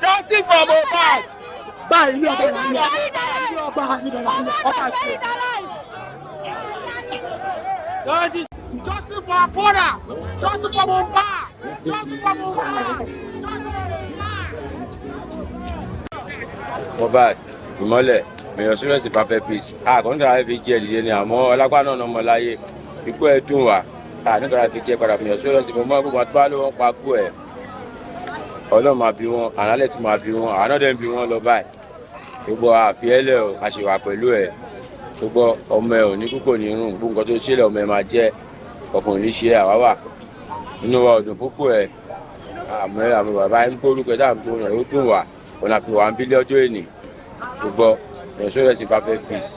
Justice for Mohbad. Báyìí ní Justice for our brother. Justice for Mohbad. Justice for Mohbad. Mohbad, ìmọ́lẹ̀, èèyàn Serious perfect peace. Kọ́ńtà fi jẹ́ ìdíje ni àmọ́ ọlápá náà ọmọ láyé. Ikú ẹ̀ dùn wá. Nígbà fi jẹ́ padà èèyàn Serious mo mọ́ gbogbo àtúbà ló wọ́n pa kú ẹ̀. Ọlọ́run máa bí wọn, ànálẹ̀ tún máa bí wọn, àná dẹ̀ ń bí wọn lọ báyìí. Gbogbo àfiẹ́lẹ̀ o, àṣewà pẹ̀lú ẹ̀. Gbogbo ọmọ ẹ̀ ò ní púpọ̀ ní irun, gbogbo nǹkan tó ṣẹlẹ̀ ọmọ ẹ̀ máa jẹ́ ọkùnrin ní ṣe àwáwà. Inú wa ò dùn púpọ̀ ẹ̀. Àmọ́ bàbá ń gbórúkọ ẹ̀ dáàbò rẹ̀ ó dùn wá. Ọ̀nà àfihàn 1 billion ọjọ́ ènì. Gbogbo èèyàn Serious perfect peace.